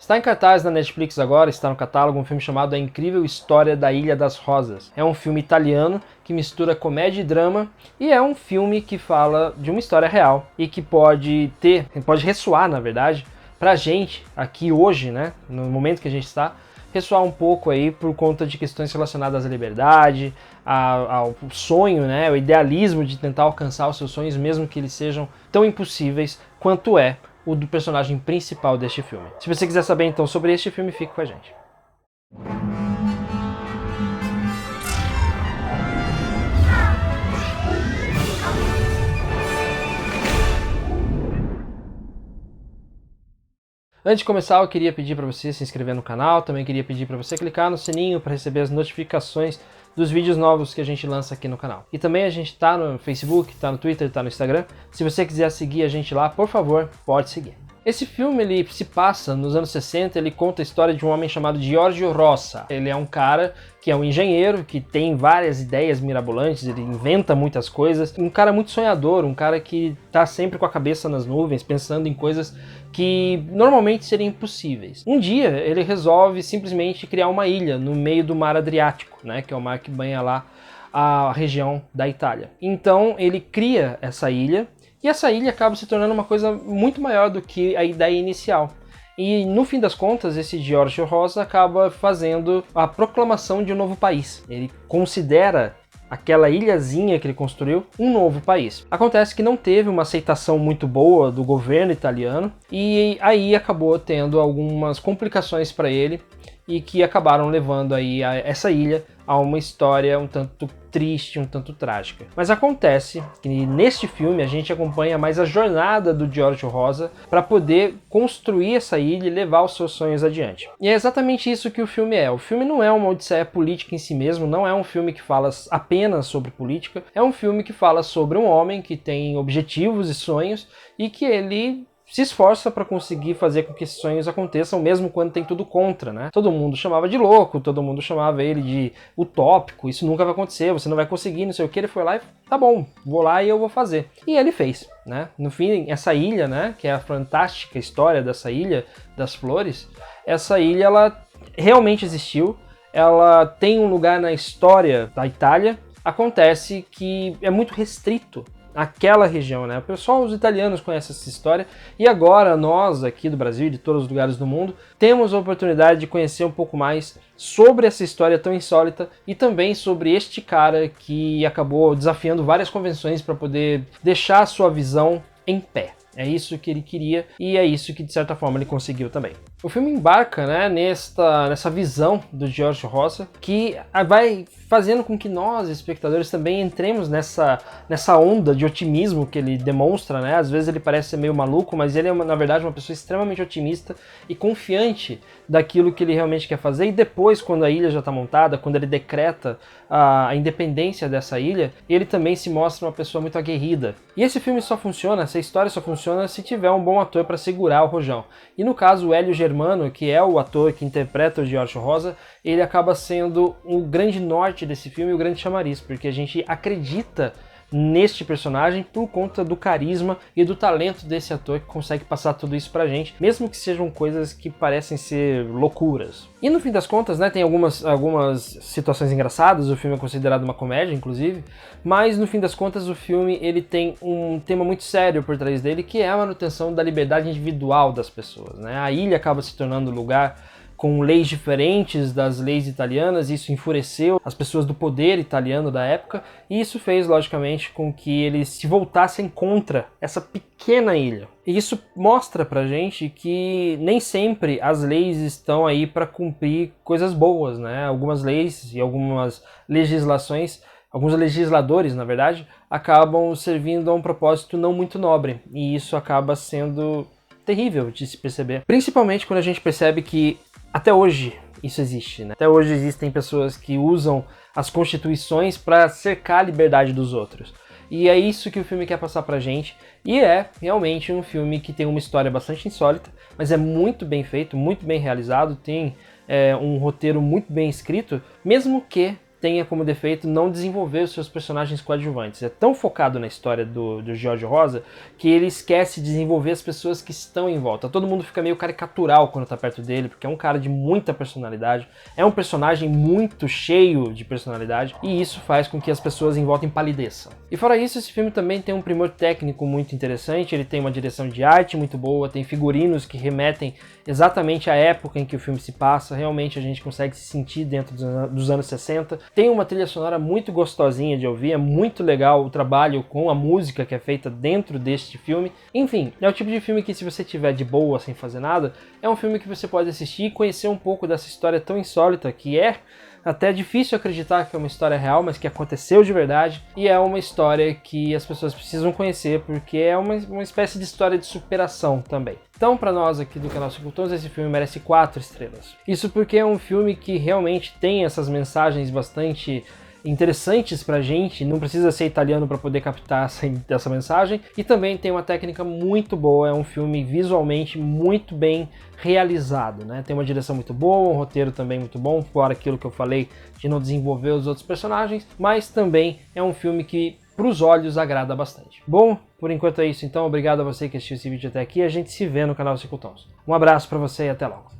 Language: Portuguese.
Está em cartaz na Netflix agora, está no catálogo, um filme chamado A Incrível História da Ilha das Rosas. É um filme italiano que mistura comédia e drama e é um filme que fala de uma história real e que pode ressoar, na verdade, pra gente aqui hoje, né, no momento que a gente está, ressoar um pouco aí por conta de questões relacionadas à liberdade, ao sonho, né, o idealismo de tentar alcançar os seus sonhos, mesmo que eles sejam tão impossíveis quanto é o do personagem principal deste filme. Se você quiser saber então sobre este filme, fique com a gente. Antes de começar, eu queria pedir para você se inscrever no canal, também queria pedir para você clicar no sininho para receber as notificações dos vídeos novos que a gente lança aqui no canal. E também a gente tá no Facebook, tá no Twitter, tá no Instagram. Se você quiser seguir a gente lá, por favor, pode seguir. Esse filme ele se passa nos anos 60, ele conta a história de um homem chamado Giorgio Rossa. Ele é um cara que é um engenheiro, que tem várias ideias mirabolantes, ele inventa muitas coisas. Um cara muito sonhador, um cara que tá sempre com a cabeça nas nuvens, pensando em coisas que normalmente seriam impossíveis. Um dia ele resolve simplesmente criar uma ilha no meio do mar Adriático, né, que é o mar que banha lá a região da Itália. Então ele cria essa ilha, e essa ilha acaba se tornando uma coisa muito maior do que a ideia inicial. E no fim das contas, esse Giorgio Rossa acaba fazendo a proclamação de um novo país. Ele considera aquela ilhazinha que ele construiu um novo país. Acontece que não teve uma aceitação muito boa do governo italiano e aí acabou tendo algumas complicações para ele e que acabaram levando aí essa ilha a uma história um tanto triste, um tanto trágica. Mas acontece que neste filme a gente acompanha mais a jornada do Giorgio Rossa para poder construir essa ilha e levar os seus sonhos adiante. E é exatamente isso que o filme é. O filme não é uma odisseia política em si mesmo, não é um filme que fala apenas sobre política, é um filme que fala sobre um homem que tem objetivos e sonhos e que ele se esforça para conseguir fazer com que esses sonhos aconteçam, mesmo quando tem tudo contra, né? Todo mundo chamava de louco, todo mundo chamava ele de utópico, isso nunca vai acontecer, você não vai conseguir, não sei o que. Ele foi lá e, tá bom, vou lá e eu vou fazer. E ele fez, né? No fim, essa ilha, né, que é a fantástica história dessa ilha das flores, essa ilha, ela realmente existiu, ela tem um lugar na história da Itália. Acontece que é muito restrito aquela região, né? O pessoal, os italianos conhecem essa história e agora nós aqui do Brasil e de todos os lugares do mundo temos a oportunidade de conhecer um pouco mais sobre essa história tão insólita e também sobre este cara que acabou desafiando várias convenções para poder deixar a sua visão em pé. É isso que ele queria e é isso que de certa forma ele conseguiu também. O filme embarca, né, nessa visão do Giorgio Rossa que vai fazendo com que nós, espectadores, também entremos nessa onda de otimismo que ele demonstra, né? Às vezes ele parece ser meio maluco, mas ele é, na verdade, uma pessoa extremamente otimista e confiante daquilo que ele realmente quer fazer. E depois, quando a ilha já está montada, quando ele decreta a independência dessa ilha, ele também se mostra uma pessoa muito aguerrida. E esse filme só funciona, essa história só funciona se tiver um bom ator para segurar o rojão. E no caso, o Hélio Germano, que é o ator que interpreta o Giorgio Rossa, ele acaba sendo o grande norte desse filme, o grande chamariz, porque a gente acredita neste personagem por conta do carisma e do talento desse ator que consegue passar tudo isso pra gente, mesmo que sejam coisas que parecem ser loucuras. E no fim das contas, né, tem algumas situações engraçadas, o filme é considerado uma comédia, inclusive, mas no fim das contas o filme ele tem um tema muito sério por trás dele, que é a manutenção da liberdade individual das pessoas, né? A ilha acaba se tornando lugar com leis diferentes das leis italianas, isso enfureceu as pessoas do poder italiano da época, e isso fez, logicamente, com que eles se voltassem contra essa pequena ilha. E isso mostra pra gente que nem sempre as leis estão aí para cumprir coisas boas, né? Algumas leis e algumas legislações, alguns legisladores, na verdade, acabam servindo a um propósito não muito nobre, e isso acaba sendo terrível de se perceber. Principalmente quando a gente percebe que até hoje isso existe, né? Até hoje existem pessoas que usam as constituições para cercar a liberdade dos outros. E é isso que o filme quer passar pra gente. E é realmente um filme que tem uma história bastante insólita, mas é muito bem feito, muito bem realizado, tem um roteiro muito bem escrito, mesmo que tenha como defeito não desenvolver os seus personagens coadjuvantes. É tão focado na história do Jorge Rosa que ele esquece de desenvolver as pessoas que estão em volta. Todo mundo fica meio caricatural quando tá perto dele, porque é um cara de muita personalidade, é um personagem muito cheio de personalidade, e isso faz com que as pessoas em volta empalideçam. E fora isso, esse filme também tem um primor técnico muito interessante, ele tem uma direção de arte muito boa, tem figurinos que remetem exatamente à época em que o filme se passa, realmente a gente consegue se sentir dentro dos anos 60. Tem uma trilha sonora muito gostosinha de ouvir, é muito legal o trabalho com a música que é feita dentro deste filme. Enfim, é o tipo de filme que, se você tiver de boa, sem fazer nada, é um filme que você pode assistir e conhecer um pouco dessa história tão insólita que é até difícil acreditar que é uma história real, mas que aconteceu de verdade, e é uma história que as pessoas precisam conhecer, porque é uma espécie de história de superação também. Então, para nós aqui do canal Cicultons, esse filme merece 4 estrelas. Isso porque é um filme que realmente tem essas mensagens bastante interessantes pra gente, não precisa ser italiano para poder captar essa mensagem, e também tem uma técnica muito boa, é um filme visualmente muito bem realizado, né? Tem uma direção muito boa, um roteiro também muito bom, fora aquilo que eu falei de não desenvolver os outros personagens, mas também é um filme que pros olhos agrada bastante. Bom, por enquanto é isso, então obrigado a você que assistiu esse vídeo até aqui, a gente se vê no canal Cicultons. Um abraço para você e até logo.